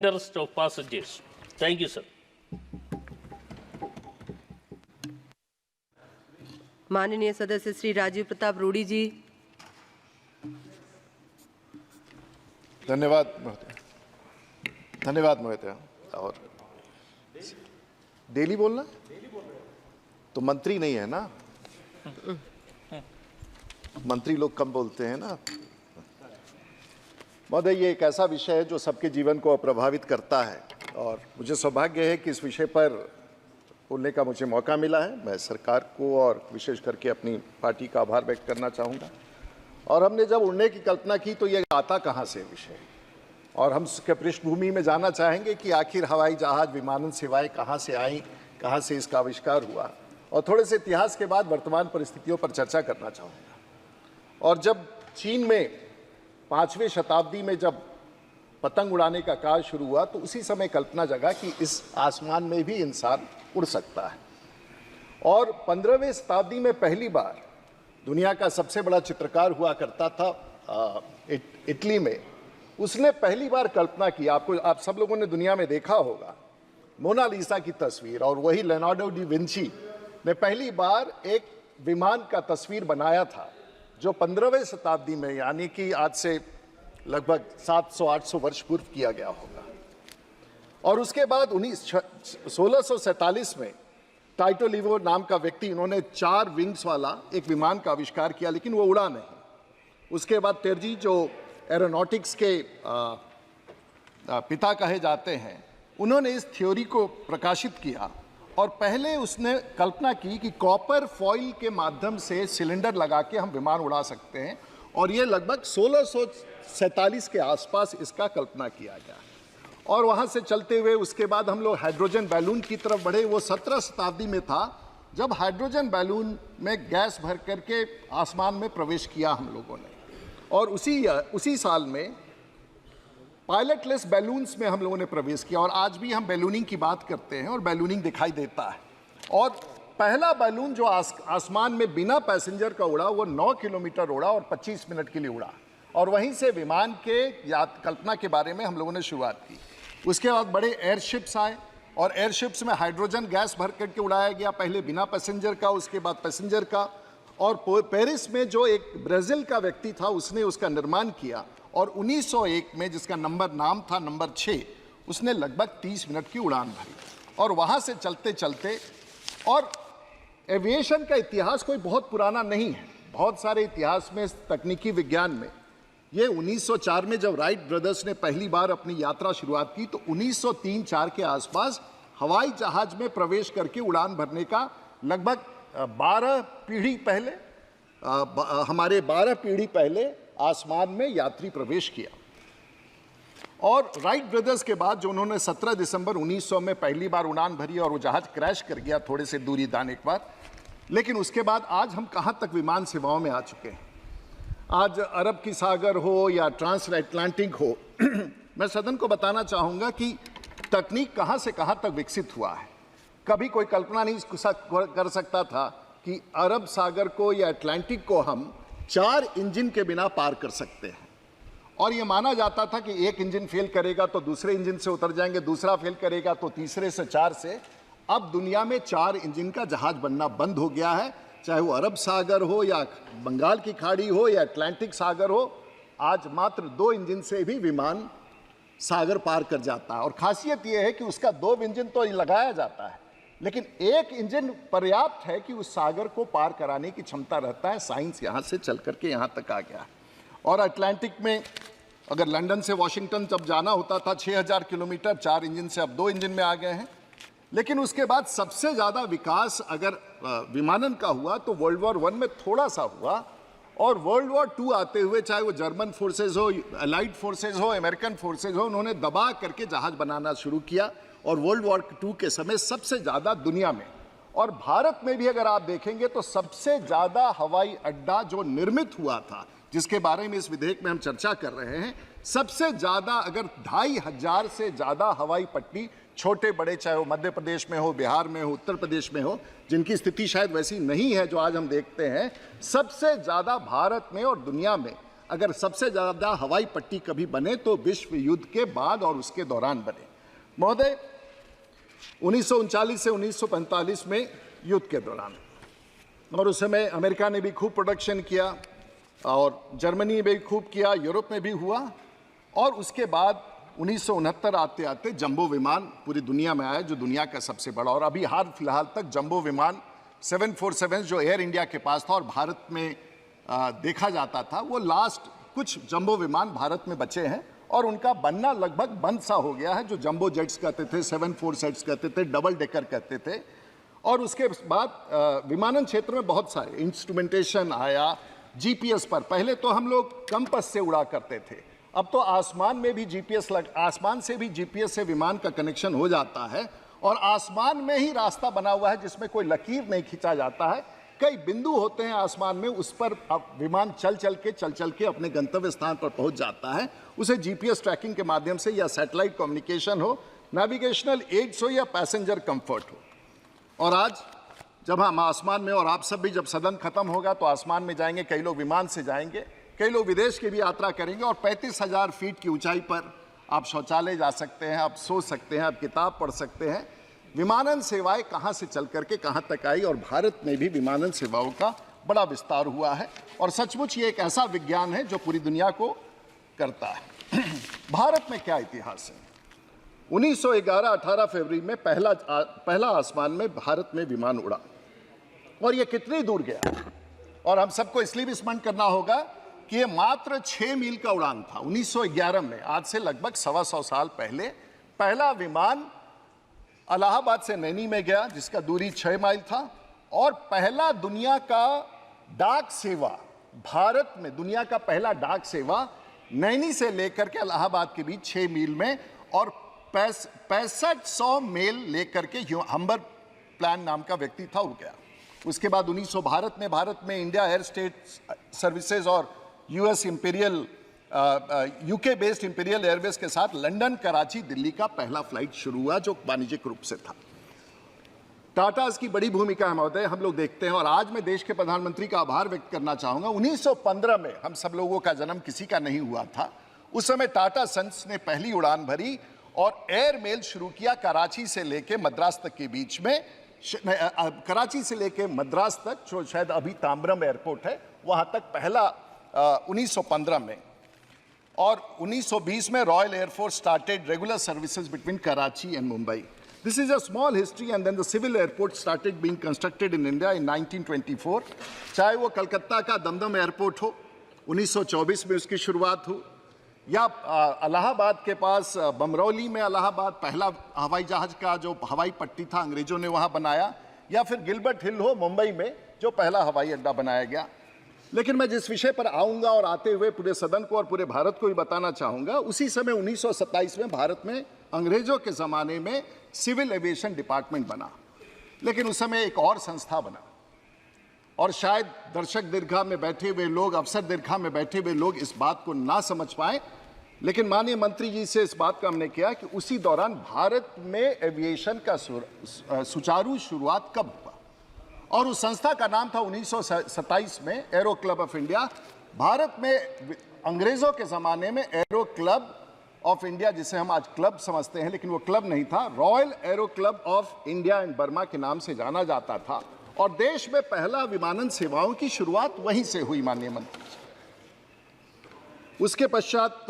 interest of passengers. Thank you, sir. माननीय सदस्य श्री राजीव प्रताप रूडी जी। धन्यवाद महोदय। और डेली बोलना तो मंत्री नहीं है ना, मंत्री लोग कम बोलते हैं ना। महोदय, ये एक ऐसा विषय है जो सबके जीवन को प्रभावित करता है और मुझे सौभाग्य है कि इस विषय पर बोलने का मुझे मौका मिला है। मैं सरकार को और विशेष करके अपनी पार्टी का आभार व्यक्त करना चाहूँगा। और हमने जब उड़ने की कल्पना की तो ये आता कहाँ से विषय, और हम इसके पृष्ठभूमि में जानना चाहेंगे कि आखिर हवाई जहाज विमानन सेवाएं कहाँ से आई, कहाँ से इसका आविष्कार हुआ, और थोड़े से इतिहास के बाद वर्तमान परिस्थितियों पर चर्चा करना चाहूँगा। और जब चीन में 5वीं शताब्दी में जब पतंग उड़ाने का कार्य शुरू हुआ तो उसी समय कल्पना जगा कि इस आसमान में भी इंसान उड़ सकता है। और 15वीं शताब्दी में पहली बार दुनिया का सबसे बड़ा चित्रकार हुआ करता था इटली में, उसने पहली बार कल्पना की, आप सब लोगों ने दुनिया में देखा होगा मोनालिसा की तस्वीर, और वही लियोनार्डो डी विंची ने पहली बार एक विमान का तस्वीर बनाया था जो 15वीं शताब्दी में, यानी कि आज से लगभग 700-800 वर्ष पूर्व किया गया होगा। और उसके बाद 1647 में टाइटो लिवो नाम का व्यक्ति, इन्होंने 4 विंग्स वाला एक विमान का आविष्कार किया, लेकिन वो उड़ा नहीं। उसके बाद टेरजी, जो एरोनॉटिक्स के पिता कहे जाते हैं, उन्होंने इस थ्योरी को प्रकाशित किया और पहले उसने कल्पना की कि कॉपर फॉइल के माध्यम से सिलेंडर लगा के हम विमान उड़ा सकते हैं, और ये लगभग 1647 के आसपास इसका कल्पना किया गया। और वहाँ से चलते हुए उसके बाद हम लोग हाइड्रोजन बैलून की तरफ बढ़े। वो 17 शताब्दी में था जब हाइड्रोजन बैलून में गैस भर करके आसमान में प्रवेश किया हम लोगों ने, और उसी साल में पायलटलेस बैलून्स में हम लोगों ने प्रवेश किया। और आज भी हम बैलूनिंग की बात करते हैं और बैलूनिंग दिखाई देता है। और पहला बैलून जो आसमान में बिना पैसेंजर का उड़ा वो 9 किलोमीटर उड़ा और 25 मिनट के लिए उड़ा, और वहीं से विमान के कल्पना के बारे में हम लोगों ने शुरुआत की। उसके बाद बड़े एयरशिप्स आए और एयरशिप्स में हाइड्रोजन गैस भर करके उड़ाया गया, पहले बिना पैसेंजर का, उसके बाद पैसेंजर का। और पेरिस में जो एक ब्राज़ील का व्यक्ति था उसने उसका निर्माण किया, और 1901 में जिसका नाम था नंबर 6, उसने लगभग 30 मिनट की उड़ान भरी। और वहाँ से चलते चलते, और एविएशन का इतिहास कोई बहुत पुराना नहीं है, बहुत सारे इतिहास में, तकनीकी विज्ञान में। ये 1904 में जब राइट ब्रदर्स ने पहली बार अपनी यात्रा शुरुआत की तो 1903-4 के आसपास हवाई जहाज में प्रवेश करके उड़ान भरने का लगभग 12 पीढ़ी पहले, हमारे 12 पीढ़ी पहले आसमान में यात्री प्रवेश किया। और राइट ब्रदर्स के बाद जो उन्होंने 17 दिसंबर 1900 में पहली बार उड़ान भरी और वो जहाज क्रैश कर गया थोड़े से दूरी जाने के बाद। लेकिन उसके बाद आज हम कहाँ तक विमान सेवाओं में आ चुके हैं। आज अरब की सागर हो या ट्रांस अटलांटिक हो, मैं सदन को बताना चाहूँगा कि तकनीक कहाँ से कहाँ तक विकसित हुआ है। कभी कोई कल्पना नहीं कर सकता था कि अरब सागर को या अटलांटिक को हम 4 इंजन के बिना पार कर सकते हैं। और ये माना जाता था कि एक इंजन फेल करेगा तो दूसरे इंजन से उतर जाएंगे, दूसरा फेल करेगा तो तीसरे से, 4 से। अब दुनिया में 4 इंजन का जहाज बनना बंद हो गया है, चाहे वो अरब सागर हो या बंगाल की खाड़ी हो या अटलांटिक सागर हो। आज मात्र 2 इंजन से भी विमान सागर पार कर जाता है। और खासियत ये है कि उसका 2 इंजन तो लगाया जाता है, लेकिन एक इंजन पर्याप्त है कि उस सागर को पार कराने की क्षमता रहता है। साइंस यहाँ से चल करके यहाँ तक आ गया है। और अटलांटिक में अगर लंदन से वॉशिंगटन जब जाना होता था 6000 किलोमीटर, 4 इंजन से अब 2 इंजन में आ गए हैं। लेकिन उसके बाद सबसे ज़्यादा विकास अगर विमानन का हुआ तो वर्ल्ड वॉर 1 में थोड़ा सा हुआ, और वर्ल्ड वॉर 2 आते हुए, चाहे वो जर्मन फोर्सेज हो, अलाइड फोर्सेज हो, अमेरिकन फोर्सेज हो, उन्होंने दबा करके जहाज बनाना शुरू किया। और वर्ल्ड वॉर 2 के समय सबसे ज़्यादा दुनिया में, और भारत में भी अगर आप देखेंगे तो सबसे ज़्यादा हवाई अड्डा जो निर्मित हुआ था, जिसके बारे में इस विधेयक में हम चर्चा कर रहे हैं, सबसे ज़्यादा अगर 2500 से ज़्यादा हवाई पट्टी, छोटे बड़े, चाहे वो मध्य प्रदेश में हो, बिहार में हो, उत्तर प्रदेश में हो, जिनकी स्थिति शायद वैसी नहीं है जो आज हम देखते हैं, सबसे ज़्यादा भारत में और दुनिया में अगर सबसे ज़्यादा हवाई पट्टी कभी बने तो विश्व युद्ध के बाद और उसके दौरान बने। महोदय, 1939 से 1945 में युद्ध के दौरान, और उस समय अमेरिका ने भी खूब प्रोडक्शन किया और जर्मनी में भी खूब किया, यूरोप में भी हुआ, और उसके बाद 1969 आते आते जंबो विमान पूरी दुनिया में आया, जो दुनिया का सबसे बड़ा, और अभी हाल फिलहाल तक जंबो विमान 747 जो एयर इंडिया के पास था और भारत में देखा जाता था, वो लास्ट कुछ जंबो विमान भारत में बचे हैं और उनका बनना लगभग बंद सा हो गया है। जो जंबो जेट्स कहते थे, 747 कहते थे, डबल डेकर कहते थे, और उसके बाद विमानन क्षेत्र में बहुत सारे इंस्ट्रूमेंटेशन आया। जीपीएस पर पहले तो हम लोग कंपास से उड़ा करते थे, अब तो आसमान में भी जीपीएस आसमान से भी जीपीएस से विमान का कनेक्शन हो जाता है, और आसमान में ही रास्ता बना हुआ है जिसमें कोई लकीर नहीं खींचा जाता है। कई बिंदु होते हैं आसमान में, उस पर अब विमान चल चल के अपने गंतव्य स्थान पर पहुंच जाता है। उसे जीपीएस ट्रैकिंग के माध्यम से, या सैटेलाइट कम्युनिकेशन हो, नेविगेशनल एड्स हो, या पैसेंजर कंफर्ट हो। और आज जब हम आसमान में, और आप सब भी जब सदन खत्म होगा तो आसमान में जाएंगे, कई लोग विमान से जाएंगे, कई लोग विदेश की भी यात्रा करेंगे, और 35,000 फीट की ऊंचाई पर आप शौचालय जा सकते हैं, आप सो सकते हैं, आप किताब पढ़ सकते हैं। विमानन सेवाएं कहां से चल करके कहां तक आई, और भारत में भी विमानन सेवाओं का बड़ा विस्तार हुआ है, और सचमुच ये एक ऐसा विज्ञान है जो पूरी दुनिया को करता है। भारत में क्या इतिहास है? 1911 18 फरवरी में पहला आसमान में भारत में विमान उड़ा, और ये कितनी दूर गया, और हम सबको इसलिए भी स्मरण करना होगा कि ये मात्र 6 मील का उड़ान था। 1911 में, आज से लगभग 125 साल पहले, पहला विमान इलाहाबाद से नैनी में गया, जिसका दूरी 6 माइल था, और पहला दुनिया का डाक सेवा, भारत में दुनिया का पहला डाक सेवा नैनी से लेकर के इलाहाबाद के बीच 6 मील में, और 6500 मेल लेकर के हम्बर प्लान नाम का व्यक्ति था, वो गया। उसके बाद 1900 भारत में इंडिया एयर स्टेट सर्विसेज और US imperial UK based imperial Airways के साथ लंदन, कराची, दिल्ली का पहला फ्लाइट शुरू हुआ, जो वाणिज्यिक रूप से था। टाटास की बड़ी भूमिका है महोदय, हम लोग देखते हैं, और आज मैं देश के प्रधानमंत्री का आभार व्यक्त करना चाहूंगा। 1915 में हम सब लोगों का जन्म किसी का नहीं हुआ था, उस समय टाटा सन्स ने पहली उड़ान भरी और एयर मेल शुरू किया कराची से लेके मद्रास तक के बीच में। कराची से लेके मद्रास तक, जो शायद अभी ताम्बरम एयरपोर्ट है, वहां तक पहला 1915 में, और 1920 में royal air force started regular services between Karachi and Mumbai. This is a small history, and then the civil airport started being constructed in India in 1924। चाहे वो कलकत्ता का दमदम एयरपोर्ट हो, 1924 में उसकी शुरुआत हो, या इलाहाबाद के पास बमरौली में इलाहाबाद पहला हवाई जहाज का जो हवाई पट्टी था अंग्रेजों ने वहां बनाया, या फिर गिलबर्ट हिल हो मुंबई में, जो पहला हवाई अड्डा बनाया गया। लेकिन मैं जिस विषय पर आऊंगा और आते हुए पूरे सदन को और पूरे भारत को भी बताना चाहूंगा, उसी समय 1927 में भारत में अंग्रेजों के ज़माने में सिविल एविएशन डिपार्टमेंट बना, लेकिन उस समय एक और संस्था बना, और शायद दर्शक दीर्घा में बैठे हुए लोग, अफसर दीर्घा में बैठे हुए लोग इस बात को ना समझ पाए, लेकिन माननीय मंत्री जी से इस बात का हमने किया कि उसी दौरान भारत में एविएशन का सुचारू शुरुआत कब हुआ, और उस संस्था का नाम था 1927 में arrow club of India. Bharat में अंग्रेजों के ज़माने में एरो क्लब ऑफ इंडिया, जिसे हम आज क्लब समझते हैं, लेकिन वो क्लब नहीं था, royal arrow club of India and Burma के नाम से जाना जाता था, और देश में पहला विमानन सेवाओं की शुरुआत वहीं से हुई माननीय मंत्री। उसके पश्चात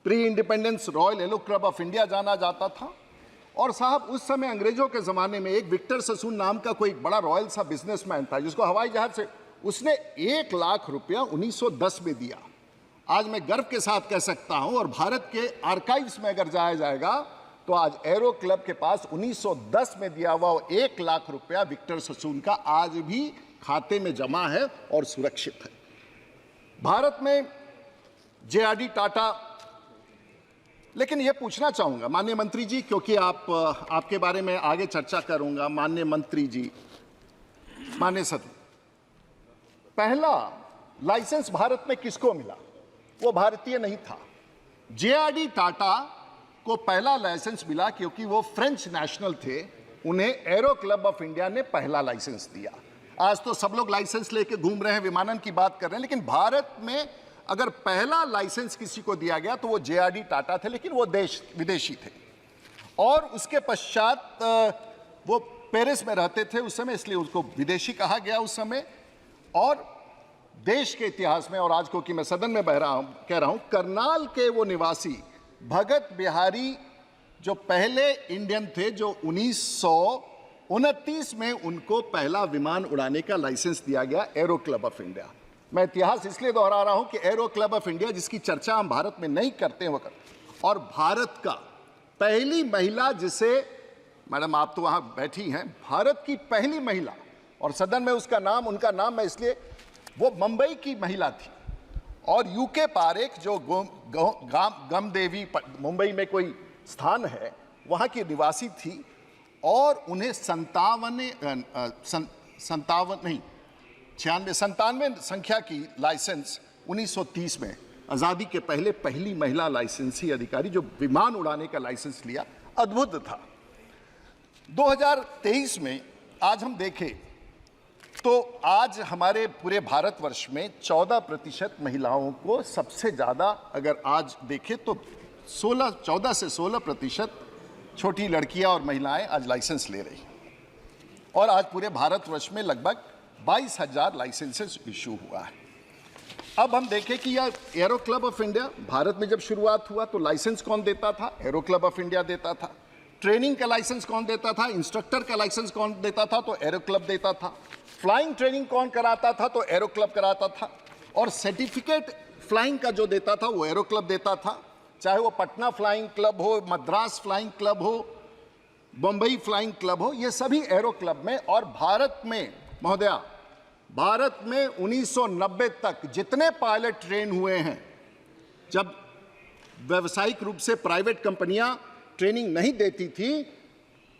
pre independence royal arrow club of India जाना जाता था, और साहब उस समय अंग्रेजों के ज़माने में एक विक्टर ससून नाम का कोई बड़ा रॉयल सा बिजनेसमैन था, जिसको हवाई जहाज से, उसने 1 लाख रुपया 1910 में दिया। आज मैं गर्व के साथ कह सकता हूं, और भारत के आर्काइव्स में अगर जाया जाएगा तो आज एरो क्लब के पास 1910 में दिया हुआ 1 लाख रुपया विक्टर ससून का आज भी खाते में जमा है और सुरक्षित है। भारत में जेआरडी टाटा, लेकिन यह पूछना चाहूंगा माननीय मंत्री जी, क्योंकि आपके बारे में आगे चर्चा करूंगा। माननीय मंत्री जी, माननीय सदन, पहला लाइसेंस भारत में किसको मिला? वो भारतीय नहीं था। जेआरडी टाटा को पहला लाइसेंस मिला क्योंकि वो फ्रेंच नेशनल थे, उन्हें एरो क्लब ऑफ इंडिया ने पहला लाइसेंस दिया। आज तो सब लोग लाइसेंस लेके घूम रहे हैं, विमानन की बात कर रहे हैं, लेकिन भारत में अगर पहला लाइसेंस किसी को दिया गया तो वो जेआरडी टाटा थे, लेकिन वो विदेशी थे। और उसके पश्चात वो पेरिस में रहते थे उस समय, इसलिए उसको विदेशी कहा गया उस समय। और देश के इतिहास में, और आज को कि मैं सदन में कह रहा हूं, करनाल के वो निवासी भगत बिहारी जो पहले इंडियन थे, जो 1929 में उनको पहला विमान उड़ाने का लाइसेंस दिया गया एरो क्लब ऑफ इंडिया। मैं इतिहास इसलिए दोहरा रहा हूं कि एरो क्लब ऑफ इंडिया, जिसकी चर्चा हम भारत में नहीं करते हैं, और भारत का पहली महिला, जिसे मैडम आप तो वहां बैठी हैं, भारत की पहली महिला, और सदन में उनका नाम मैं इसलिए, वो मुंबई की महिला थी, और यूके पारेख जो गम देवी मुंबई में कोई स्थान है वहां की निवासी थी, और उन्हें 97 संख्या की लाइसेंस 1930 में आज़ादी के पहले पहली महिला लाइसेंसी अधिकारी जो विमान उड़ाने का लाइसेंस लिया, अद्भुत था। 2023 में आज हम देखें तो आज हमारे पूरे भारतवर्ष में 14% महिलाओं को, सबसे ज़्यादा अगर आज देखें तो 14 से 16% छोटी लड़कियां और महिलाएं आज लाइसेंस ले रही हैं। और आज पूरे भारतवर्ष में लगभग 22,000 लाइसेंसेस इशू हुआ है। अब हम देखें कि यह arrow club of India Bharat में जब शुरुआत हुआ तो लाइसेंस कौन देता था? एरो क्लब ऑफ इंडिया देता था। ट्रेनिंग का लाइसेंस कौन देता था? इंस्ट्रक्टर का लाइसेंस कौन देता था? तो एरो क्लब देता था। फ्लाइंग ट्रेनिंग कौन कराता था? तो एरो क्लब कराता था। और सर्टिफिकेट फ्लाइंग का जो देता था वो एरो क्लब देता था, चाहे वो पटना फ्लाइंग क्लब हो, मद्रास फ्लाइंग क्लब हो, बम्बई फ्लाइंग क्लब हो, ये सभी एरो क्लब में। और भारत में महोदया, भारत में 1990 तक जितने पायलट ट्रेन हुए हैं, जब व्यावसायिक रूप से प्राइवेट कंपनियां ट्रेनिंग नहीं देती थी,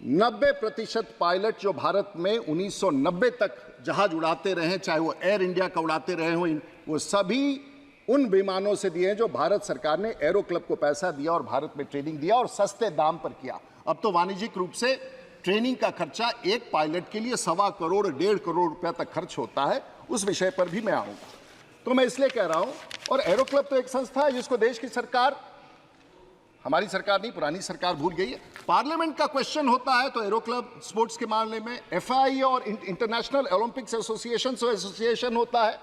90% पायलट जो भारत में 1990 तक जहाज उड़ाते रहे, चाहे वो एयर इंडिया का उड़ाते रहे हो, वो सभी उन विमानों से दिए हैं जो भारत सरकार ने एरो क्लब को पैसा दिया और भारत में ट्रेनिंग दिया और सस्ते दाम पर किया। अब तो वाणिज्यिक रूप से ट्रेनिंग का खर्चा एक पायलट के लिए 1.25 करोड़ 1.5 करोड़ रुपया तक खर्च होता है। उस विषय पर भी मैं आऊंगा। तो मैं इसलिए कह रहा हूं, और एरो क्लब तो एक संस्था है जिसको देश की सरकार, हमारी सरकार नहीं, पुरानी सरकार भूल गई है। पार्लियामेंट का क्वेश्चन होता है तो एरो क्लब स्पोर्ट्स के मामले में एफआई और इंटरनेशनल ओलंपिक्स एसोसिएशन होता है।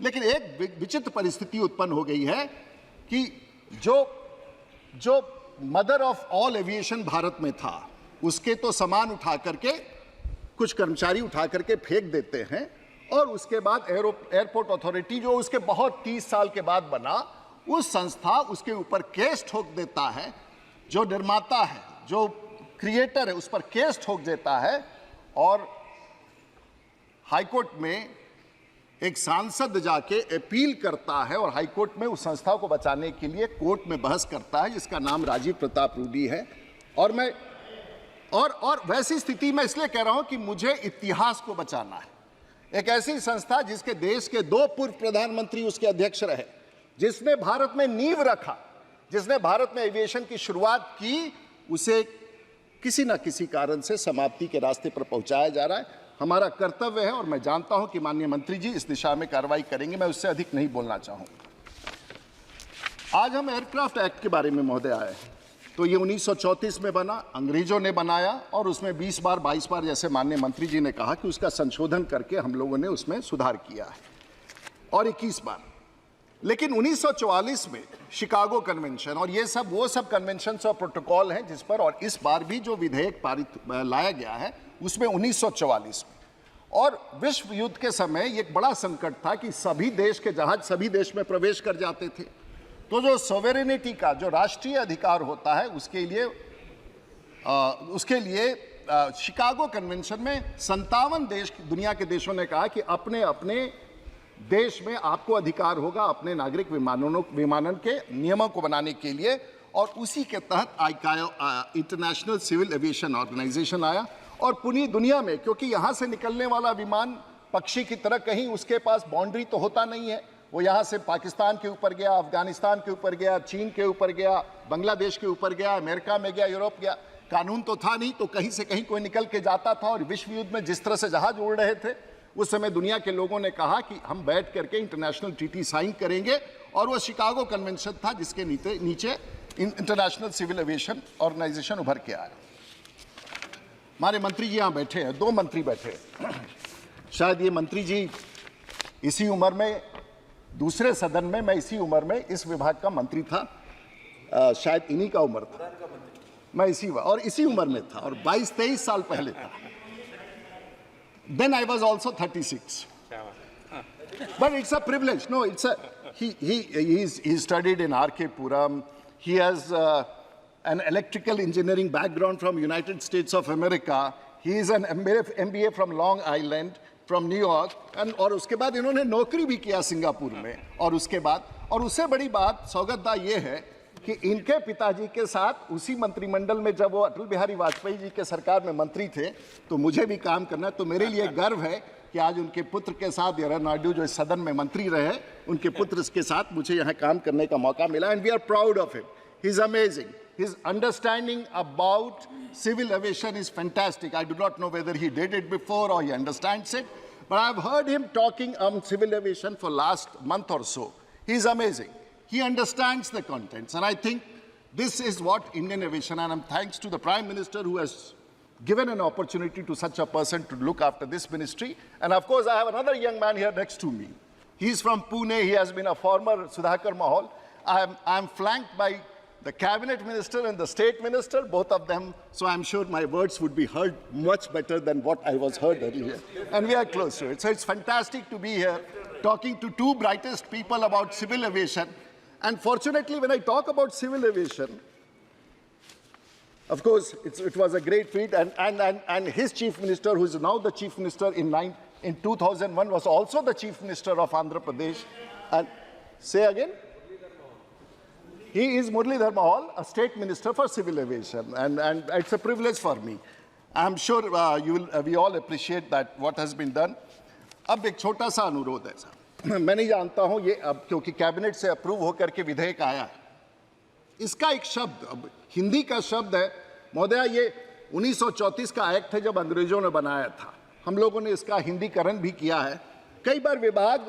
लेकिन एक विचित्र परिस्थिति उत्पन्न हो गई है कि जो mother of all aviation Bharat में था, उसके तो सामान उठा करके कुछ कर्मचारी उठा करके फेंक देते हैं, और उसके बाद एयरपोर्ट अथॉरिटी जो उसके बहुत 30 साल के बाद बना, उस संस्था उसके ऊपर केस ठोक देता है। जो निर्माता है, जो क्रिएटर है, उस पर केस ठोक देता है, और हाईकोर्ट में एक सांसद जाके अपील करता है, और हाईकोर्ट में उस संस्था को बचाने के लिए कोर्ट में बहस करता है, जिसका नाम राजीव प्रताप रूडी है। और मैं और वैसी स्थिति में इसलिए कह रहा हूं कि मुझे इतिहास को बचाना है। एक ऐसी संस्था जिसके देश के 2 पूर्व प्रधानमंत्री उसके अध्यक्ष रहे, जिसने भारत में नींव रखा, जिसने भारत में एविएशन की शुरुआत की, उसे किसी न किसी कारण से समाप्ति के रास्ते पर पहुंचाया जा रहा है। हमारा कर्तव्य है, और मैं जानता हूं कि माननीय मंत्री जी इस दिशा में कार्रवाई करेंगे। मैं उससे अधिक नहीं बोलना चाहूंगा। आज हम एयरक्राफ्ट एक्ट के बारे में महोदय आए, तो ये 1934 में बना, अंग्रेजों ने बनाया, और उसमें 20 बार 22 बार, जैसे माननीय मंत्री जी ने कहा, कि उसका संशोधन करके हम लोगों ने उसमें सुधार किया है, और 21 बार। लेकिन 1944 में शिकागो कन्वेंशन, और ये सब वो सब कन्वेंशन और प्रोटोकॉल हैं जिस पर, और इस बार भी जो विधेयक पारित लाया गया है उसमें 1944 में। और विश्व युद्ध के समय एक बड़ा संकट था कि सभी देश के जहाज सभी देश में प्रवेश कर जाते थे। तो जो सोवेरेनिटी का, जो राष्ट्रीय अधिकार होता है, उसके लिए शिकागो कन्वेंशन में 57 देश, दुनिया के देशों ने कहा कि अपने अपने देश में आपको अधिकार होगा अपने नागरिक विमानन के नियमों को बनाने के लिए। और उसी के तहत ICAO, international civil aviation organisation आया, और पूरी दुनिया में, क्योंकि यहाँ से निकलने वाला विमान पक्षी की तरह कहीं उसके पास बाउंड्री तो होता नहीं है, वो यहाँ से पाकिस्तान के ऊपर गया, अफगानिस्तान के ऊपर गया, चीन के ऊपर गया, बांग्लादेश के ऊपर गया, अमेरिका में गया, यूरोप गया। कानून तो था नहीं, तो कहीं से कहीं कोई निकल के जाता था। और विश्व युद्ध में जिस तरह से जहाज उड़ रहे थे, उस समय दुनिया के लोगों ने कहा कि हम बैठ करके इंटरनेशनल ट्रीटी साइन करेंगे और वो शिकागो कन्वेंशन था जिसके नीचे इंटरनेशनल सिविल एविएशन ऑर्गेनाइजेशन उभर के आया। हमारे मंत्री जी यहाँ बैठे हैं, 2 मंत्री बैठे हैं। शायद ये मंत्री जी इसी उम्र में, दूसरे सदन में मैं इसी उम्र में इस विभाग का मंत्री था, शायद इन्हीं का उम्र था, मैं इसी उम्र में था और 22-23 साल पहले था। Then I was also 36. But it's a privilege. No, it's a he studied in R.K. Puram. He has an electrical engineering background from United States of America. He is an MBA from Long Island, from New York. And और उसके बाद इन्होंने नौकरी भी किया Singapore में। और उसके बाद और उससे बड़ी बात सौगतदा ये है कि इनके पिताजी के साथ उसी मंत्रिमंडल में जब वो अटल बिहारी वाजपेयी जी के सरकार में मंत्री थे तो मुझे भी काम करना, तो मेरे लिए गर्व है कि आज उनके पुत्र के साथ येरा नायडू जो इस सदन में मंत्री रहे, उनके पुत्र के साथ मुझे यहाँ काम करने का मौका मिला। And we are proud of him, he is amazing, his understanding about civil aviation is fantastic. I do not know whether he did it before और he understands it, but I have heard him talking on civil aviation for last month और so. He is amazing, he understands the contents, and I think this is what Indian aviation, and I'm thanks to the Prime Minister who has given an opportunity to such a person to look after this ministry. And of course I have another young man here next to me. He's from Pune, he has been a former Sudhakar Mahal. I'm flanked by the cabinet minister and the state minister, both of them, so I'm sure my words would be heard much better than what I was heard earlier, and we are close to it. So it's fantastic to be here talking to 2 brightest people about civil aviation. And fortunately, when I talk about civil aviation, of course, it was a great feat, and his chief minister, who is now the chief minister in 2001, was also the chief minister of Andhra Pradesh. And say again? He is Muralidhar Mahal, a state minister for civil aviation, and it's a privilege for me. I'm sure we all appreciate that what has been done. अब एक छोटा सा अनुरोध है साहब, मैं नहीं जानता हूं ये अब क्योंकि कैबिनेट से अप्रूव होकर के विधेयक आया है, इसका एक शब्द अब हिंदी का शब्द है महोदया, ये 1934 का एक्ट है जब अंग्रेजों ने बनाया था, हम लोगों ने इसका हिंदीकरण भी किया है। कई बार विभाग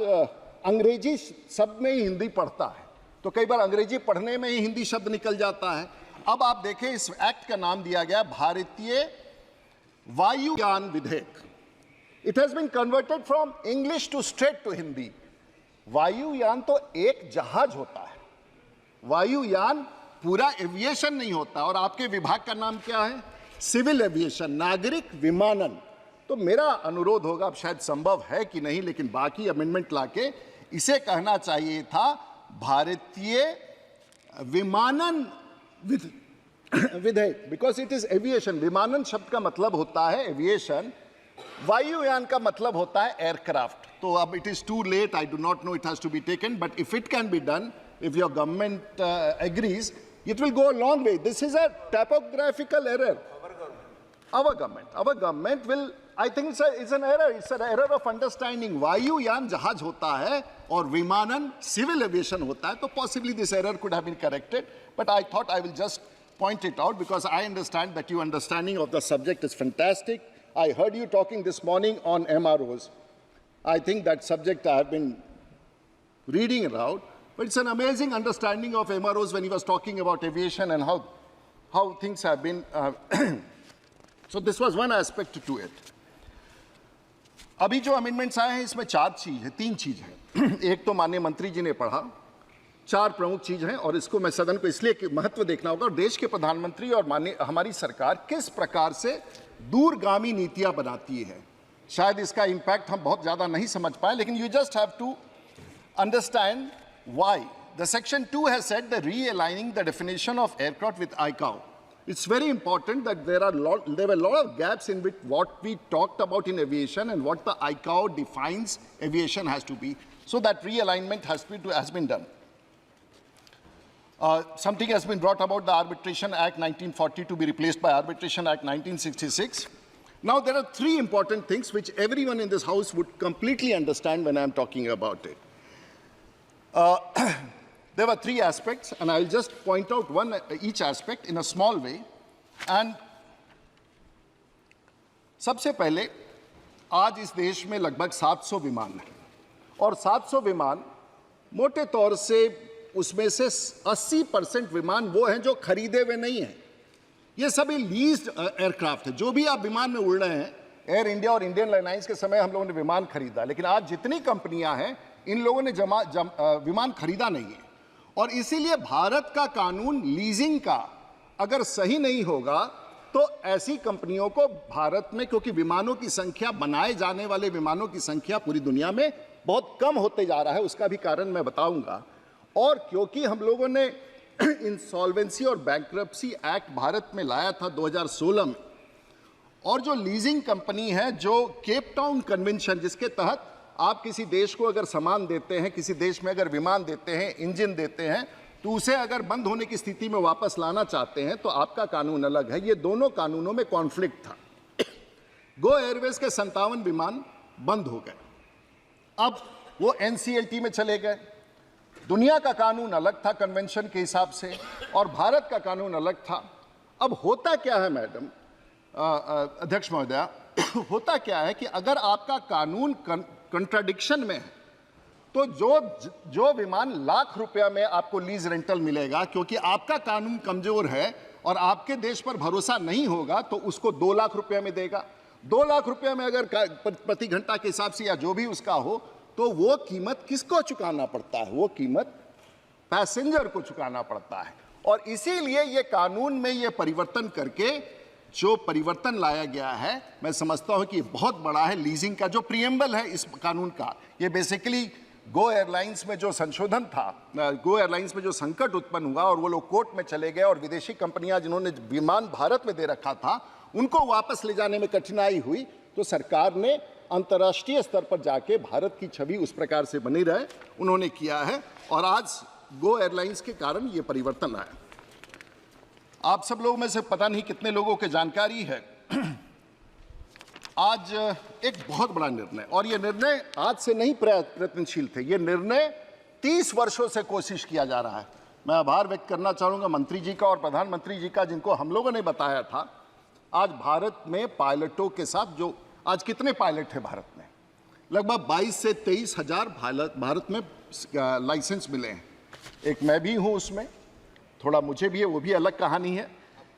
अंग्रेजी शब्द में ही हिंदी पढ़ता है, तो कई बार अंग्रेजी पढ़ने में ही हिंदी शब्द निकल जाता है। अब आप देखें, इस एक्ट का नाम दिया गया भारतीय वायुयान विधेयक। It has been converted from English to straight to Hindi. वायुयान तो एक जहाज होता है, वायुयान पूरा एविएशन नहीं होता। और आपके विभाग का नाम क्या है? सिविल एविएशन, नागरिक विमानन। तो मेरा अनुरोध होगा, अब शायद संभव है कि नहीं, लेकिन बाकी अमेंडमेंट लाके इसे कहना चाहिए था भारतीय विमानन विधेयक, बिकॉज इट इज एविएशन। विमानन शब्द का मतलब होता है एविएशन, वायुयान का मतलब होता है एयरक्राफ्ट। तो अब it is too late, I do not know, it has to be taken, but if it can be done, if your government agrees, it will go a long way. This is a typographical error. Our government will, I think it's an error. It's an error of understanding. वायुयान जहाज होता है और विमानन civil aviation होता है, तो possibly this error could have been corrected. But I thought I will just point it out because I understand that your understanding of the subject is fantastic. I heard you talking this morning on MROs. I think that subject I have been reading around. But it's an amazing understanding of MROs when he was talking about aviation and how things have been. So this was one aspect to it. अभी जो amendments आए हैं इसमें 3 चीज हैं। एक तो माननीय मंत्री जी ने पढ़ा, 4 प्रमुख चीज हैं, और इसको मैं सदन को इसलिए महत्व देखना होगा। और देश के प्रधानमंत्री और माननीय हमारी सरकार किस प्रकार से दूरगामी नीतियां बनाती है। शायद इसका इम्पैक्ट हम बहुत ज्यादा नहीं समझ पाए, लेकिन you just have to understand why. The section 2 has said the realigning the definition of aircraft with ICAO. It's very important that there were a lot of gaps in which what we talked about in aviation and what the ICAO defines aviation has to be. So that realignment has been done. Something has been brought about the Arbitration Act 1940 to be replaced by Arbitration Act 1966. Now there are 3 important things which everyone in this house would completely understand when I'm talking about it. There were 3 aspects, and I'll just point out each aspect in a small way. And सबसे पहले, आज इस देश में लगभग 700 विमान हैं, और 700 विमान मोटे तौर से उसमें से 80% विमान वो हैं जो खरीदे हुए नहीं हैं। ये सभी लीज्ड एयरक्राफ्ट है। जो भी आप विमान में उड़ रहे हैं, एयर इंडिया और इंडियन एयरलाइंस के समय हम लोगों ने विमान खरीदा, लेकिन आज जितनी कंपनियां हैं इन लोगों ने विमान खरीदा नहीं है। और इसीलिए भारत का कानून लीजिंग का अगर सही नहीं होगा तो ऐसी कंपनियों को भारत में, क्योंकि विमानों की संख्या, बनाए जाने वाले विमानों की संख्या पूरी दुनिया में बहुत कम होते जा रहा है, उसका भी कारण मैं बताऊंगा। और क्योंकि हम लोगों ने इंसॉल्वेंसी और बैंक्रप्सी एक्ट भारत में लाया था 2016 में, और जो लीजिंग कंपनी है, जो केप टाउन कन्वेंशन, जिसके तहत आप किसी देश को अगर सामान देते हैं, किसी देश में अगर विमान देते हैं, इंजन देते हैं, तो उसे अगर बंद होने की स्थिति में वापस लाना चाहते हैं तो आपका कानून अलग है। ये दोनों कानूनों में कॉन्फ्लिक्ट था। गो एयरवेज के 57 विमान बंद हो गए, अब वो एनसीएलटी में चले गए। दुनिया का कानून अलग था कन्वेंशन के हिसाब से, और भारत का कानून अलग था। अब होता क्या है मैडम, अध्यक्ष महोदया, होता क्या है कि अगर आपका कानून कंट्राडिक्शन में है तो जो विमान लाख रुपया में आपको लीज रेंटल मिलेगा, क्योंकि आपका कानून कमजोर है और आपके देश पर भरोसा नहीं होगा, तो उसको 2 लाख रुपया में देगा। 2 लाख रुपया में अगर प्रति घंटा के हिसाब से या जो भी उसका हो, तो वो कीमत किसको चुकाना पड़ता है? वो कीमत पैसेंजर को चुकाना पड़ता है। और इसीलिए ये कानून में ये परिवर्तन करके जो परिवर्तन लाया गया है, मैं समझता हूं कि ये बहुत बड़ा है। लीजिंग का जो प्रीएम्बल है इस कानून का, ये बेसिकली गो एयरलाइंस में जो संशोधन था, गो एयरलाइंस में जो संकट उत्पन्न हुआ और वो लोग कोर्ट में चले गए और विदेशी कंपनियां जिन्होंने विमान भारत में दे रखा था उनको वापस ले जाने में कठिनाई हुई, तो सरकार ने अंतर्राष्ट्रीय स्तर पर जाके भारत की छवि उस प्रकार से बनी रहे, उन्होंने किया है। और आज गो एयरलाइंस के कारण ये परिवर्तन आया। आप सब लोगों में से पता नहीं कितने लोगों की जानकारी है, आज एक बहुत बड़ा निर्णय, और ये निर्णय आज से नहीं प्रयत्नशील थे, ये निर्णय 30 वर्षों से कोशिश किया जा रहा है। मैं आभार व्यक्त करना चाहूँगा मंत्री जी का और प्रधानमंत्री जी का, जिनको हम लोगों ने बताया था। आज भारत में पायलटों के साथ, जो आज कितने पायलट हैं भारत में? लगभग 22 से 23 हज़ार भारत में लाइसेंस मिले हैं। एक मैं भी हूँ उसमें, थोड़ा मुझे भी है, वो भी अलग कहानी है।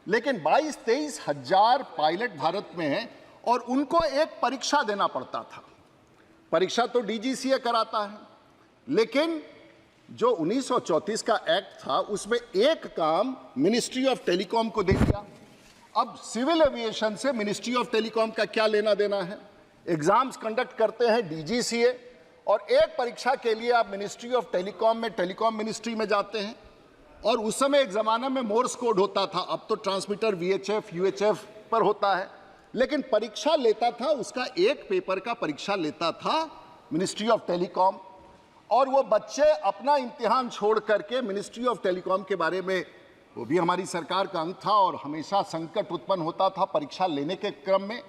लेकिन 22-23 हज़ार पायलट भारत में हैं और उनको एक परीक्षा देना पड़ता था। परीक्षा तो डीजीसीए कराता है, लेकिन जो 1934 का एक्ट था उसमें एक काम मिनिस्ट्री ऑफ टेलीकॉम को दे दिया। अब सिविल एविएशन से मिनिस्ट्री ऑफ टेलीकॉम का क्या लेना देना है? एग्जाम्स कंडक्ट करते हैं डीजीसीए, और एक परीक्षा के लिए आप मिनिस्ट्री ऑफ टेलीकॉम में, टेलीकॉम मिनिस्ट्री में जाते हैं। और उस समय एक ज़माना में मोर्स कोड होता था, अब तो ट्रांसमीटर VHF UHF पर होता है। लेकिन परीक्षा लेता था, उसका एक पेपर का परीक्षा लेता था मिनिस्ट्री ऑफ टेलीकॉम, और वो बच्चे अपना इम्तिहान छोड़ करके मिनिस्ट्री ऑफ टेलीकॉम के बारे में, वो भी हमारी सरकार का अंग था और हमेशा संकट उत्पन्न होता था परीक्षा लेने के क्रम में,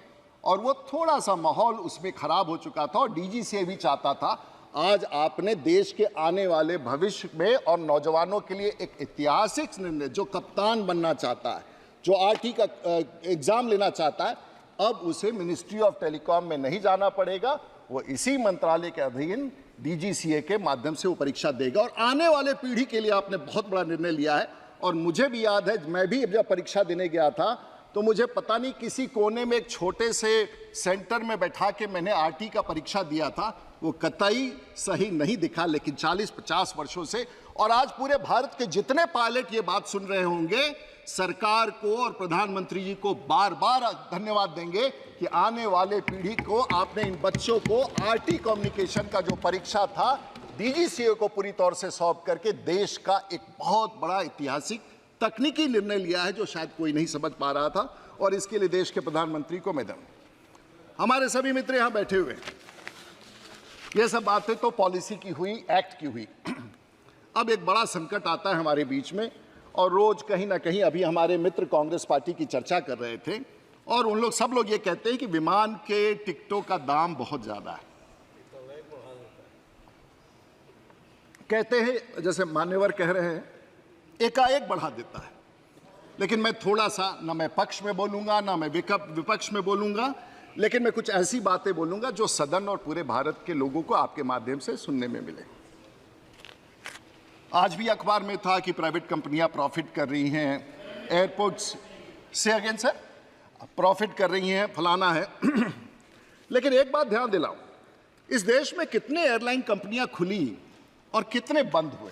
और वो थोड़ा सा माहौल उसमें खराब हो चुका था और डीजीसीए भी चाहता था। आज आपने देश के आने वाले भविष्य में और नौजवानों के लिए एक ऐतिहासिक निर्णय, जो कप्तान बनना चाहता है, जो आरटी का एग्जाम लेना चाहता है, अब उसे मिनिस्ट्री ऑफ टेलीकॉम में नहीं जाना पड़ेगा, वो इसी मंत्रालय के अधीन डीजीसीए के माध्यम से वो परीक्षा देगा। और आने वाले पीढ़ी के लिए आपने बहुत बड़ा निर्णय लिया है। और मुझे भी याद है, मैं भी जब परीक्षा देने गया था तो मुझे पता नहीं किसी कोने में एक छोटे से सेंटर में बैठा के मैंने आरटी का परीक्षा दिया था। वो कतई सही नहीं दिखा, लेकिन 40-50 वर्षों से, और आज पूरे भारत के जितने पायलट ये बात सुन रहे होंगे, सरकार को और प्रधानमंत्री जी को बार बार धन्यवाद देंगे कि आने वाले पीढ़ी को आपने, इन बच्चों को आरटी कम्युनिकेशन का जो परीक्षा था डीजीसीए को पूरी तौर से सौंप करके देश का एक बहुत बड़ा ऐतिहासिक तकनीकी निर्णय लिया है, जो शायद कोई नहीं समझ पा रहा था। और इसके लिए देश के प्रधानमंत्री को मैं धन्यवाद। हमारे सभी मित्र यहाँ बैठे हुए हैं, ये सब बातें तो पॉलिसी की हुई, एक्ट की हुई। अब एक बड़ा संकट आता है हमारे बीच में, और रोज कहीं ना कहीं, अभी हमारे मित्र कांग्रेस पार्टी की चर्चा कर रहे थे, और उन लोग, सब लोग ये कहते हैं कि विमान के टिकटों का दाम बहुत ज्यादा है। कहते हैं, जैसे मान्यवर कह रहे हैं, एकाएक बढ़ा देता है। लेकिन मैं थोड़ा सा, ना मैं पक्ष में बोलूंगा ना मैं विपक्ष में बोलूंगा, लेकिन मैं कुछ ऐसी बातें बोलूंगा जो सदन और पूरे भारत के लोगों को आपके माध्यम से सुनने में मिले। आज भी अखबार में था कि प्राइवेट कंपनियां प्रॉफिट कर रही हैं, एयरपोर्ट्स से अगेन सर प्रॉफिट कर रही हैं, फलाना है। लेकिन एक बात ध्यान दिलाऊं, इस देश में कितने एयरलाइन कंपनियां खुली और कितने बंद हुए?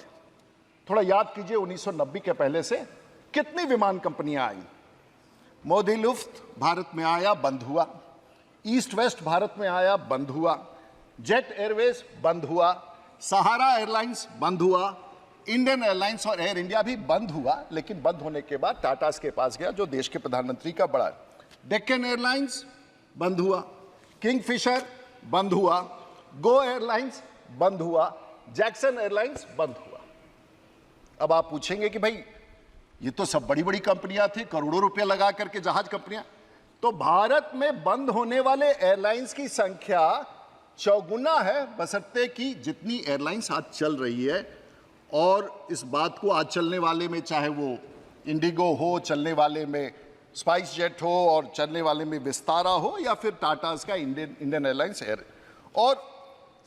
थोड़ा याद कीजिए, 1990 के पहले से कितनी विमान कंपनियां आई? मोदी लुफ्त भारत में आया, बंद हुआ। ईस्ट वेस्ट भारत में आया, बंद हुआ। जेट एयरवेज बंद हुआ। सहारा एयरलाइंस बंद हुआ। इंडियन एयरलाइंस और एयर इंडिया भी बंद हुआ, लेकिन बंद होने के बाद टाटास के पास गया, जो देश के प्रधानमंत्री का बड़ा है। डेक्कन एयरलाइंस बंद हुआ। किंगफिशर बंद हुआ। गो एयरलाइंस बंद हुआ। जैक्सन एयरलाइंस बंद हुआ। अब आप पूछेंगे कि भाई ये तो सब बड़ी बड़ी कंपनियां थी, करोड़ों रुपए लगा करके जहाज कंपनियां। तो भारत में बंद होने वाले एयरलाइंस की संख्या चौगुना है, बशर्ते कि जितनी एयरलाइंस आज चल रही है। और इस बात को आज चलने वाले में, चाहे वो इंडिगो हो, चलने वाले में स्पाइस जेट हो, और चलने वाले में विस्तारा हो, या फिर टाटास का इंडियन एयरलाइंस एयर, और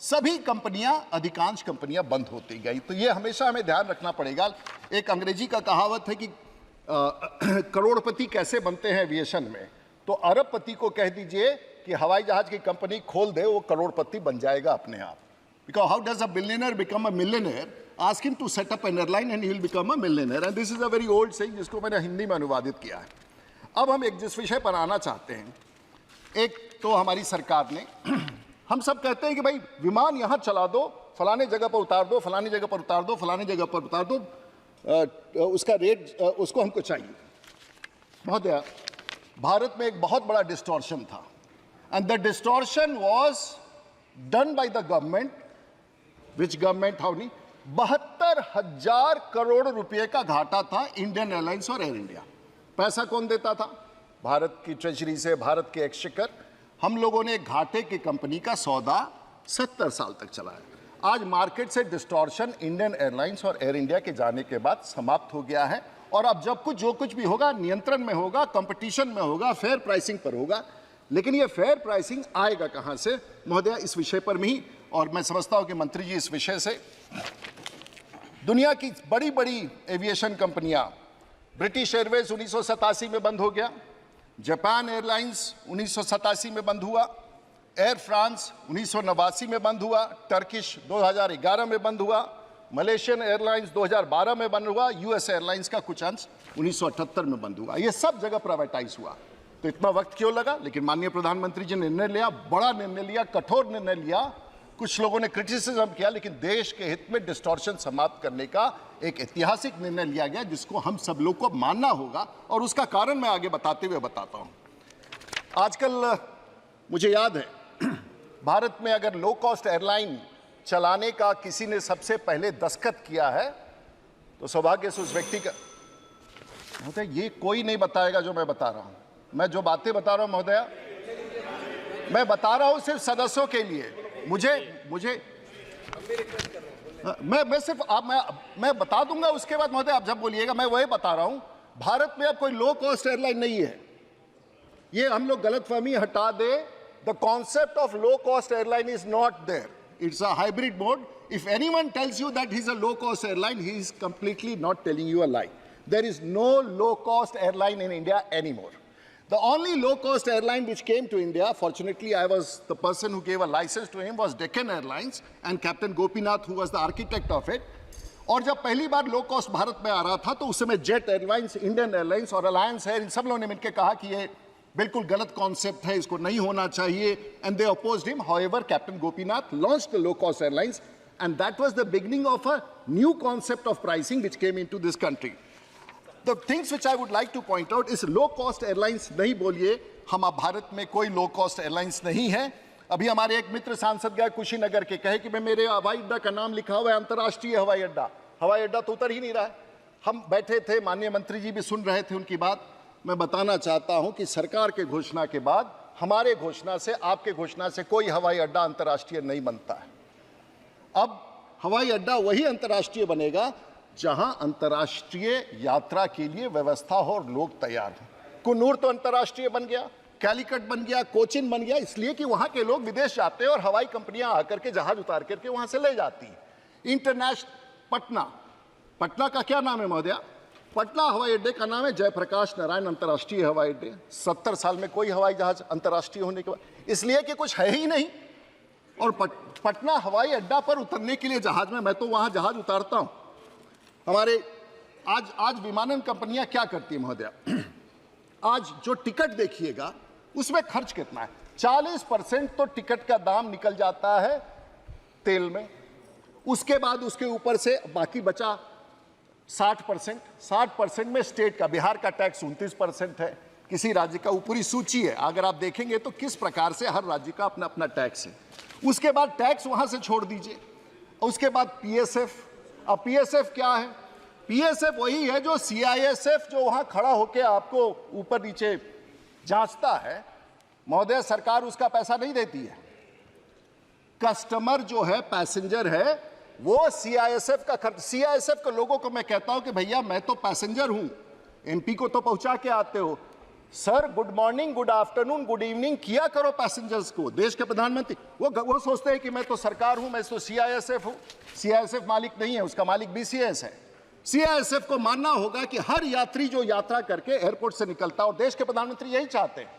सभी कंपनियां, अधिकांश कंपनियां बंद होती गई। तो ये हमेशा हमें ध्यान रखना पड़ेगा। एक अंग्रेजी का कहावत है कि करोड़पति कैसे बनते हैं एविएशन में, तो अरबपति को कह दीजिए कि हवाई जहाज की कंपनी खोल दे, वो करोड़पति बन जाएगा अपने आप। Because how does a billionaire become a millionaire? Ask him to set up an airline and he will become a millionaire. And this is a very old saying, जिसको मैंने हिंदी में अनुवादित किया है। अब हम एक जिस विषय पर आना चाहते हैं, एक तो हमारी सरकार ने हम सब कहते हैं कि भाई विमान यहां चला दो, फलाने जगह पर उतार दो, फलानी जगह पर उतार दो, फलानी जगह पर उतार दो, उसका रेट उसको हमको चाहिए। महोदय, भारत में एक बहुत बड़ा डिस्टॉर्शन था, and the distortion was done by the government. Which government? How नहीं? 72,000 करोड़ रुपए का घाटा था इंडियन एयरलाइंस और एयर इंडिया। पैसा कौन देता था? भारत की ट्रेजरी से, भारत के एक्सचेकर। हम लोगों ने घाटे की कंपनी का सौदा 70 साल तक चलाया। आज मार्केट से डिस्टॉर्शन इंडियन एयरलाइंस और एयर इंडिया के जाने के बाद समाप्त हो गया है। और अब जब जो कुछ भी होगा नियंत्रण में होगा, कंपटीशन में होगा, फेयर प्राइसिंग पर होगा। लेकिन ये फेयर प्राइसिंग आएगा कहां से? महोदय, इस विषय पर भी, और मैं समझता हूं कि मंत्री जी इस विषय से, दुनिया की बड़ी बड़ी एविएशन कंपनियां, ब्रिटिश एयरवेज 1987 में बंद हो गया, जापान एयरलाइंस 1987 में बंद हुआ, एयर फ्रांस 1989 में बंद हुआ, टर्किश 2011 में बंद हुआ, मलेशियन एयरलाइंस 2012 में बंद हुआ, यूएस एयरलाइंस का कुछ अंश 1978 में बंद हुआ। ये सब जगह प्राइवेटाइज हुआ। तो इतना वक्त क्यों लगा? लेकिन माननीय प्रधानमंत्री जी ने निर्णय लिया, बड़ा निर्णय लिया, कठोर निर्णय लिया। कुछ लोगों ने क्रिटिसिज्म किया, लेकिन देश के हित में डिस्टॉर्शन समाप्त करने का एक ऐतिहासिक निर्णय लिया गया, जिसको हम सब लोग को मानना होगा। और उसका कारण मैं आगे बताते हुए बताता हूं। आजकल मुझे याद है, भारत में अगर लो कॉस्ट एयरलाइन चलाने का किसी ने सबसे पहले दस्तखत किया है, तो सौभाग्य से उस व्यक्ति का, महोदय ये कोई नहीं बताएगा जो मैं बता रहा हूं। मैं जो बातें बता रहा हूं महोदय, मैं बता रहा हूं सिर्फ सदस्यों के लिए। मुझे मैं सिर्फ मैं बता दूंगा, उसके बाद महोदय आप जब बोलिएगा। मैं वही बता रहा हूं, भारत में अब कोई लो कॉस्ट एयरलाइन नहीं है। ये हम लोग गलतफहमी हटा दे। The concept of low cost airline is not there, it's a hybrid mode. If anyone tells you that he is a low cost airline, he is completely not telling you a lie. There is no low cost airline in India anymore. The only low-cost airline which came to India, fortunately I was the person who gave a license to him, was Deccan Airlines, and Captain Gopinath, who was the architect of it. और जब पहली बार low cost Bharat में आ रहा था, तो उस समय jet airlines, Indian airlines और अलायंस एयर, इन सब लोगों ने मिलकर कहा कि ये बिल्कुल गलत कॉन्सेप्ट है, इसको नहीं होना चाहिए, and they opposed him. However, Captain Gopinath launched the low-cost airlines, and that was the beginning of a new concept of pricing which came into this country. The things which I would like to point out is low-cost airlines नहीं बोलिए, हम अब भारत में कोई low-cost airlines नहीं है. अभी हमारे एक मित्र सांसद गए कुशीनगर के, कहे कि मैं मेरे हवाई अड्डा का नाम लिखा हुआ है अंतर्राष्ट्रीय हवाई अड्डा. हवाई अड्डा तो उतर ही नहीं रहा है. हम बैठे थे, माननीय मंत्री जी भी सुन रहे थे उनकी बात. मैं बताना चाहता हूं कि सरकार के घोषणा के बाद, हमारे घोषणा से, आपके घोषणा से कोई हवाई अड्डा अंतर्राष्ट्रीय नहीं बनता है. अब हवाई अड्डा वही अंतर्राष्ट्रीय बनेगा जहां अंतर्राष्ट्रीय यात्रा के लिए व्यवस्था हो और लोग तैयार हैं. कुन्नूर तो अंतर्राष्ट्रीय बन गया, कैलिकट बन गया, कोचिन बन गया, इसलिए कि वहां के लोग विदेश जाते हैं और हवाई कंपनियां आकर के जहाज उतार करके वहां से ले जाती हैं. इंटरनेशनल पटना, पटना का क्या नाम है महोदया? पटना हवाई अड्डे का नाम है जयप्रकाश नारायण अंतर्राष्ट्रीय हवाई अड्डे। 70 साल में कोई हवाई जहाज अंतर्राष्ट्रीय होने के बाद, इसलिए कि कुछ है ही नहीं। और पटना हवाई अड्डा पर उतरने के लिए जहाज में, मैं तो वहां जहाज उतारता हूं। हमारे आज विमानन कंपनियां क्या करती है महोदया? आज जो टिकट देखिएगा उसमें खर्च कितना है? 40% तो टिकट का दाम निकल जाता है तेल में, उसके बाद उसके ऊपर से बाकी बचा 60% में स्टेट का, बिहार का टैक्स 29% है, किसी राज्य का ऊपरी सूची है, अगर आप देखेंगे तो किस प्रकार से हर राज्य का अपना अपना टैक्स है। उसके बाद टैक्स वहां से छोड़ दीजिए, उसके बाद पीएसएफ। अब पीएसएफ क्या है? पीएसएफ वही है जो सीआईएसएफ जो वहां खड़ा होकर आपको ऊपर नीचे जांचता है महोदय, सरकार उसका पैसा नहीं देती है। कस्टमर जो है, पैसेंजर है, वो सीआईएसएफ का खर्च। सीआईएसएफ के लोगों को मैं कहता हूं कि भैया मैं तो पैसेंजर हूं, एमपी को तो पहुंचा के आते हो, sir good morning, good afternoon, good evening किया करो पैसेंजर्स को। देश के प्रधानमंत्री वो सोचते हैं कि मैं तो सरकार हूं, मैं तो सीआईएसएफ हूं। सीआईएसएफ मालिक नहीं है, उसका मालिक बीसीएस है। सीआईएसएफ को मानना होगा कि हर यात्री जो यात्रा करके एयरपोर्ट से निकलता है, और देश के प्रधानमंत्री यही चाहते हैं,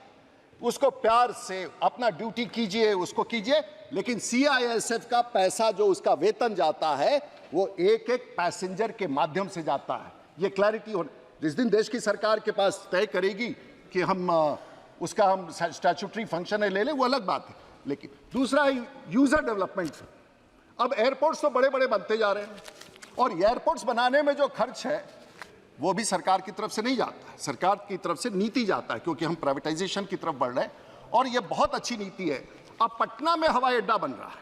उसको प्यार से अपना ड्यूटी कीजिए, उसको कीजिए, लेकिन सीआईएसएफ का पैसा जो उसका वेतन जाता है वो एक एक पैसेंजर के माध्यम से जाता है। ये क्लैरिटी हो, जिस दिन देश की सरकार के पास तय करेगी कि हम स्टैट्यूटरी फंक्शन है ले लें, वो अलग बात है। लेकिन दूसरा है यूजर डेवलपमेंट। अब एयरपोर्ट्स तो बड़े बड़े बनते जा रहे हैं, और एयरपोर्ट्स बनाने में जो खर्च है वो भी सरकार की तरफ से नहीं जाता है, सरकार की तरफ से नीति जाता है, क्योंकि हम प्राइवेटाइजेशन की तरफ बढ़ रहे हैं, और ये बहुत अच्छी नीति है। अब पटना में हवाई अड्डा बन रहा है,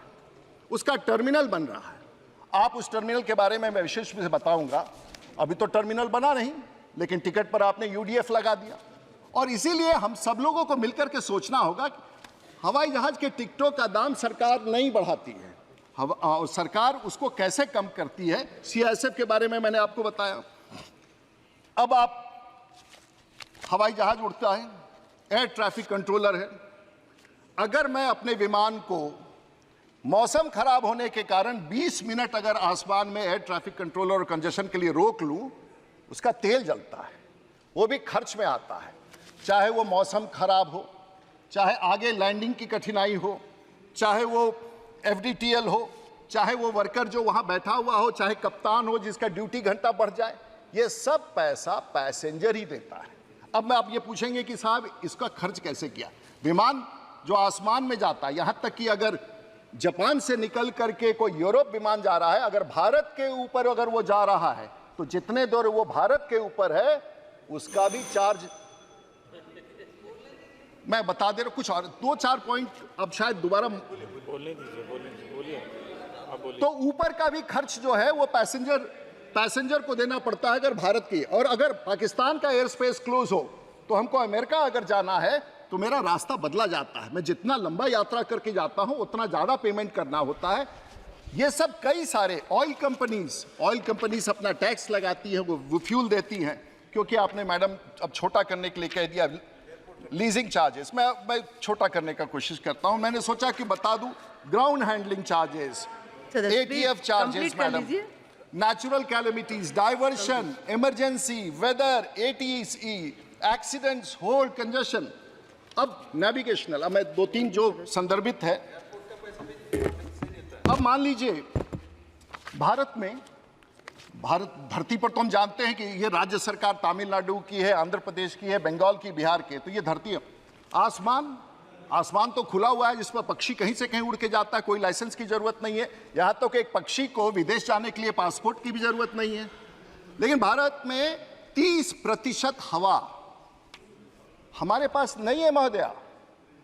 उसका टर्मिनल बन रहा है। आप उस टर्मिनल के बारे में मैं विशेष रूप से बताऊंगा। अभी तो टर्मिनल बना नहीं, लेकिन टिकट पर आपने यूडीएफ लगा दिया, और इसीलिए हम सब लोगों को मिलकर के सोचना होगा कि हवाई जहाज के टिकटों का दाम सरकार नहीं बढ़ाती है, और सरकार उसको कैसे कम करती है। सीआईएसएफ के बारे में मैंने आपको बताया। अब आप हवाई जहाज उड़ता है, एयर ट्रैफिक कंट्रोलर है, अगर मैं अपने विमान को मौसम खराब होने के कारण 20 मिनट अगर आसमान में एयर ट्रैफिक कंट्रोलर और कंजेशन के लिए रोक लूं, उसका तेल जलता है, वो भी खर्च में आता है। चाहे वो मौसम खराब हो, चाहे आगे लैंडिंग की कठिनाई हो, चाहे वो एफडीटीएल हो, चाहे वो वर्कर जो वहां बैठा हुआ हो, चाहे कप्तान हो जिसका ड्यूटी घंटा बढ़ जाए, ये सब पैसा पैसेंजर ही देता है। अब आप ये पूछेंगे कि साहब इसका खर्च कैसे किया? विमान जो आसमान में जाता है, यहां तक कि अगर जापान से निकल करके कोई यूरोप विमान जा रहा है, अगर भारत के ऊपर अगर वो जा रहा है तो जितने दूर वो भारत के ऊपर है उसका भी चार्ज मैं बता दे रहा हूं। कुछ और 2-4 पॉइंट अब शायद दोबारा बोलिए। तो ऊपर का भी खर्च जो है वो पैसेंजर को देना पड़ता है अगर भारत की। और अगर पाकिस्तान का एयर स्पेस क्लोज हो तो हमको अमेरिका अगर जाना है तो मेरा रास्ता बदला जाता है। मैं जितना लंबा यात्रा करके जाता हूं उतना ज़्यादा पेमेंट करना होता है। ये सब कई सारे ऑयल कंपनीज अपना टैक्स लगाती हैं, वो फ्यूल देती हैं, क्योंकि आपने मैडम अब छोटा करने के लिए कह दिया लीजिंग चार्जेस। मैं छोटा करने का कोशिश करता हूं। मैंने सोचा कि बता दूं ground handling charges, ATF charges madam, natural calamities, diversion, emergency, weather, ATC, accidents, hold, congestion, अब नेविगेशनल। अब मैं 2-3 जो संदर्भित है। अब मान लीजिए भारत धरती पर तो हम जानते हैं कि ये राज्य सरकार तमिलनाडु की है, आंध्र प्रदेश की है, बंगाल की, बिहार की, तो ये धरती है। आसमान तो खुला हुआ है जिस पर पक्षी कहीं से कहीं उड़ के जाता है, कोई लाइसेंस की जरूरत नहीं है। यहां तक कि एक पक्षी को विदेश जाने के लिए पासपोर्ट की भी जरूरत नहीं है। लेकिन भारत में 30% हवा हमारे पास नहीं है महोदया,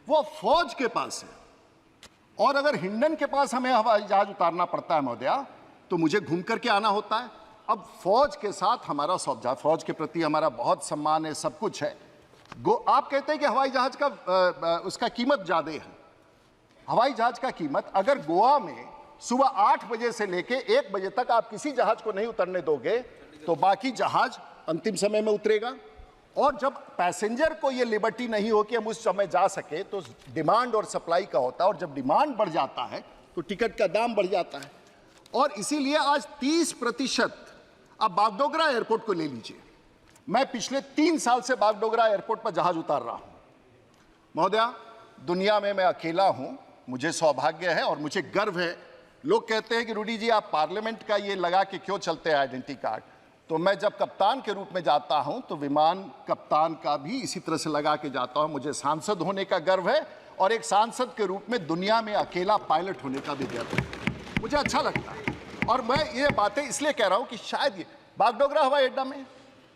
वो फौज के पास है। और अगर हिंडन के पास हमें हवाई जहाज उतारना पड़ता है महोदया तो मुझे घूम करके आना होता है। अब फौज के साथ हमारा सौदा, फौज के प्रति हमारा बहुत सम्मान है, सब कुछ है। आप कहते हैं कि हवाई जहाज का उसका कीमत ज़्यादा है। हवाई जहाज का कीमत अगर गोवा में सुबह 8 बजे से लेके 1 बजे तक आप किसी जहाज को नहीं उतरने दोगे तो बाकी जहाज अंतिम समय में उतरेगा। और जब पैसेंजर को ये लिबर्टी नहीं हो कि हम उस समय जा सके, तो डिमांड और सप्लाई का होता है, और जब डिमांड बढ़ जाता है तो टिकट का दाम बढ़ जाता है। और इसीलिए आज 30% अब बागडोगरा एयरपोर्ट को ले लीजिए। मैं पिछले 3 साल से बागडोगरा एयरपोर्ट पर जहाज उतार रहा हूं। महोदया, दुनिया में मैं अकेला हूं, मुझे सौभाग्य है और मुझे गर्व है। लोग कहते हैं कि रूडी जी आप पार्लियामेंट का ये लगा के क्यों चलते हैं आइडेंटिटी कार्ड, तो मैं जब कप्तान के रूप में जाता हूं तो विमान कप्तान का भी इसी तरह से लगा के जाता हूं। मुझे सांसद होने का गर्व है और एक सांसद के रूप में दुनिया में अकेला पायलट होने का भी गर्व है। मुझे अच्छा लगता है और मैं ये बातें इसलिए कह रहा हूं कि शायद ये बागडोगरा हवाई अड्डा में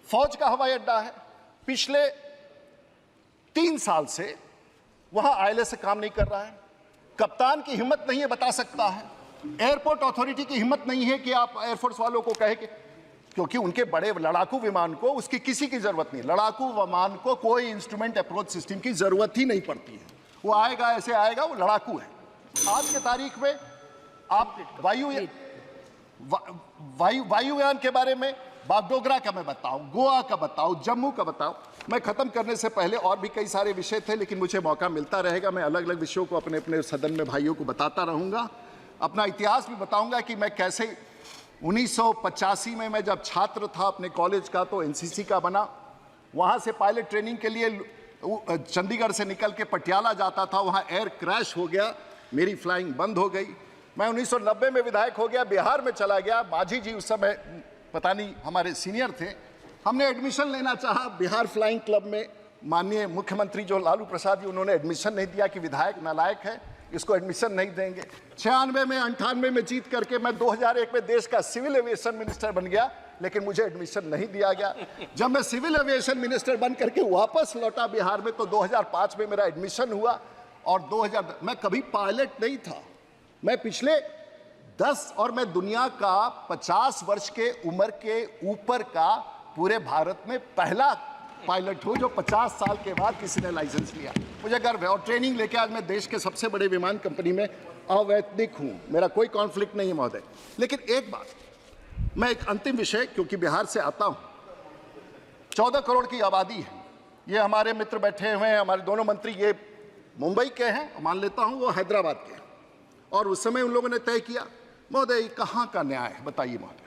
फौज का हवाई अड्डा है, पिछले 3 साल से वहां ILS से काम नहीं कर रहा है। कप्तान की हिम्मत नहीं है बता सकता है, एयरपोर्ट अथॉरिटी की हिम्मत नहीं है कि आप एयरफोर्स वालों को कहे कि, क्योंकि उनके बड़े लड़ाकू विमान को उसकी किसी की जरूरत नहीं, लड़ाकू विमान को कोई इंस्ट्रूमेंट अप्रोच सिस्टम की जरूरत ही नहीं पड़ती है, वो आएगा ऐसे आएगा, वो लड़ाकू है। आज के तारीख में आप वायुयान के बारे में बागडोगरा का मैं बताऊं, गोवा का बताऊं, जम्मू का बताऊं। मैं खत्म करने से पहले और भी कई सारे विषय थे, लेकिन मुझे मौका मिलता रहेगा, मैं अलग अलग विषयों को अपने अपने सदन में भाइयों को बताता रहूंगा। अपना इतिहास भी बताऊंगा कि मैं कैसे 1985 में मैं जब छात्र था अपने कॉलेज का तो NCC का बना, वहाँ से पायलट ट्रेनिंग के लिए चंडीगढ़ से निकल के पटियाला जाता था, वहाँ एयर क्रैश हो गया, मेरी फ्लाइंग बंद हो गई। मैं 1990 में विधायक हो गया, बिहार में चला गया। माझी जी उस समय पता नहीं हमारे सीनियर थे, हमने एडमिशन लेना चाहा बिहार फ्लाइंग क्लब में, माननीय मुख्यमंत्री जो लालू प्रसाद जी, उन्होंने एडमिशन नहीं दिया कि विधायक नालायक है, इसको एडमिशन नहीं देंगे। 96 में 98 में जीत करके मैं 2001 में देश का सिविल एविएशन मिनिस्टर बन गया, लेकिन मुझे एडमिशन नहीं दिया गया। जब मैं सिविल एविएशन मिनिस्टर बन करके वापस लौटा बिहार में तो 2005 में मेरा एडमिशन हुआ और 2000 मैं कभी पायलट नहीं था। मैं पिछले 10 और मैं दुनिया का 50 वर्ष के उम्र के ऊपर का पूरे भारत में पहला पायलट हूं जो 50 साल के बाद किसी ने लाइसेंस लिया। मुझे गर्व है और ट्रेनिंग लेके आज मैं देश के सबसे बड़े विमान कंपनी में अवैतनिक हूं, मेरा कोई कॉन्फ्लिक्ट नहीं है महोदय। लेकिन एक बात, मैं एक अंतिम विषय, क्योंकि बिहार से आता हूं, 14 करोड़ की आबादी है, ये हमारे मित्र बैठे हुए हैं, हमारे दोनों मंत्री ये मुंबई के हैं, मान लेता हूं वो हैदराबाद के हैं, और उस समय उन लोगों ने तय किया। महोदय कहाँ का न्याय है बताइए महोदय।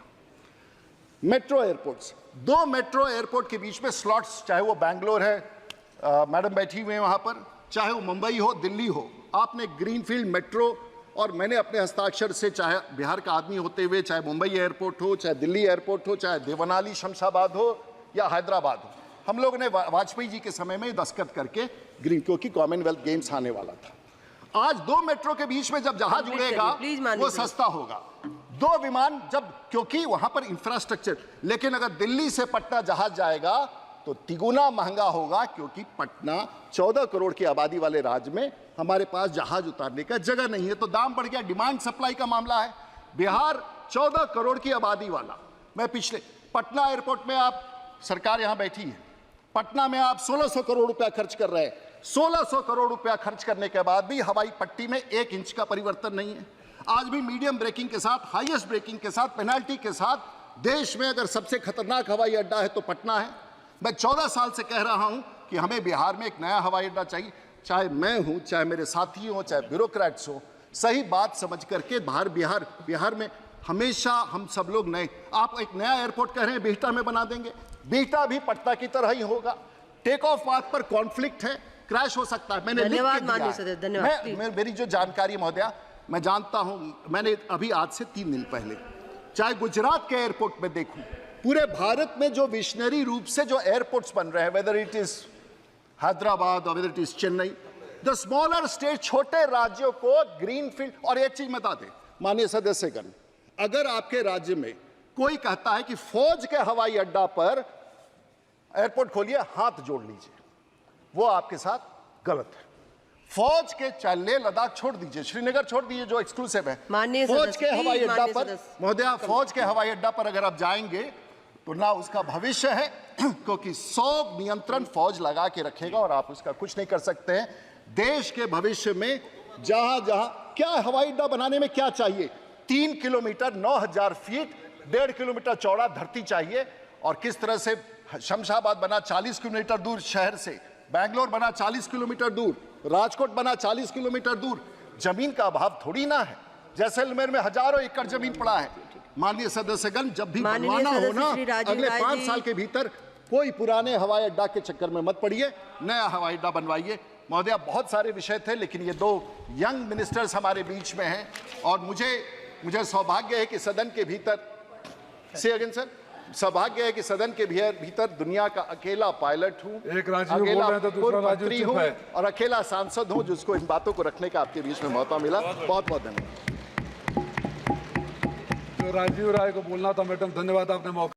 मेट्रो एयरपोर्ट्स, 2 मेट्रो एयरपोर्ट के बीच में स्लॉट्स, चाहे वो बैंगलोर है, मैडम बैठी हुई है वहाँ पर, चाहे वो मुंबई हो, दिल्ली हो, आपने ग्रीनफील्ड मेट्रो, और मैंने अपने हस्ताक्षर से, चाहे बिहार का आदमी होते हुए, चाहे मुंबई एयरपोर्ट हो, चाहे दिल्ली एयरपोर्ट हो, चाहे देवनाली शमशाबाद हो या हैदराबाद हो, हम लोग ने वाजपेयी जी के समय में दस्तखत करके ग्रीन, क्योंकि कॉमनवेल्थ गेम्स आने वाला था। आज 2 मेट्रो के बीच में जब जहाज उड़ेगा वो सस्ता होगा, 2 विमान जब, क्योंकि वहां पर इंफ्रास्ट्रक्चर, लेकिन अगर दिल्ली से पटना जहाज जाएगा तो तिगुना महंगा होगा, क्योंकि पटना 14 करोड़ की आबादी वाले राज्य में हमारे पास जहाज उतारने का जगह नहीं है, तो दाम बढ़ गया। डिमांड सप्लाई का मामला है। बिहार 14 करोड़ की आबादी वाला, मैं पिछले पटना एयरपोर्ट में, आप सरकार यहां बैठी है, पटना में आप 1600 करोड़ रुपया खर्च कर रहे हैं। 1600 करोड़ रुपया खर्च करने के बाद भी हवाई पट्टी में 1 इंच का परिवर्तन नहीं है। आज भी मीडियम ब्रेकिंग के साथ, हाईएस्ट ब्रेकिंग के साथ, पेनाल्टी के साथ देश में अगर सबसे खतरनाक हवाई अड्डा है तो पटना है। मैं 14 साल से कह रहा हूं कि हमें बिहार में एक नया हवाई अड्डा चाहिए, चाहे मैं हूं, चाहे मेरे साथी हों, चाहे ब्यूरोक्रेट्स हो, सही बात समझ करके बिहार में हमेशा हम सब लोग नए, आप एक नया एयरपोर्ट कह रहे हैं बिहटा में बना देंगे, बिहटा भी पटना की तरह ही होगा। टेक ऑफ पाथ पर कॉन्फ्लिक्ट है, क्रैश हो सकता है। मैंने धन्यवाद माननीय सदस्य, धन्यवाद। मेरी जो जानकारी महोदया, मैं जानता हूं, मैंने अभी आज से 3 दिन पहले चाहे गुजरात के एयरपोर्ट में देखूं, पूरे भारत में जो विशनरी रूप से जो एयरपोर्ट्स बन रहे हैं, वेदर इट इज हैदराबाद और whether it is Chennai, the smaller state, छोटे राज्यों को ग्रीनफील्ड। और एक चीज बता दें माननीय सदस्यगण, अगर आपके राज्य में कोई कहता है कि फौज के हवाई अड्डा पर एयरपोर्ट खोलिए, हाथ जोड़ लीजिए, वो आपके साथ गलत है। फौज के चलने, लद्दाख छोड़ दीजिए, श्रीनगर छोड़ दीजिए जो एक्सक्लूसिव है, फौज के हवाई अड्डा पर महोदया, फौज के हवाई अड्डा पर अगर आप जाएंगे तो ना उसका भविष्य है, क्योंकि 100 नियंत्रण फौज लगा के रखेगा और आप उसका कुछ नहीं कर सकते हैं। देश के भविष्य में जहां जहां क्या हवाई अड्डा बनाने में क्या चाहिए, 3 किलोमीटर 9000 फीट 1.5 किलोमीटर चौड़ा धरती चाहिए। और किस तरह से शमशाबाद बना 40 किलोमीटर दूर शहर से, बैंगलोर बना 40 किलोमीटर दूर, राजकोट बना 40 किलोमीटर दूर। जमीन का अभाव थोड़ी ना है, जैसलमेर में हजारों एकड़ जमीन पड़ा है। माननीय सदस्यगण, जब भी माननीय बनवाना हो सदस्य ना, श्री राजीव अगले राय 5 जी। साल के भीतर कोई पुराने हवाई अड्डा के चक्कर में मत पड़िए, नया हवाई अड्डा बनवाइए। महोदया, बहुत सारे विषय थे, लेकिन ये 2 यंग मिनिस्टर्स हमारे बीच में हैं और मुझे सौभाग्य है कि सदन के भीतर से अगेन सर, सौभाग्य है कि सदन के भीतर दुनिया का अकेला पायलट हूं, एक राजीव बोल अकेला रहे हैं तो दूसरा पूर्व राजीव मंत्री चुप हूं है। और अकेला सांसद हूं जिसको इन बातों को रखने का आपके बीच में मौका मिला। बहुत बहुत धन्यवाद। जो राजीव राय को बोलना था मैडम, धन्यवाद, आपने मौका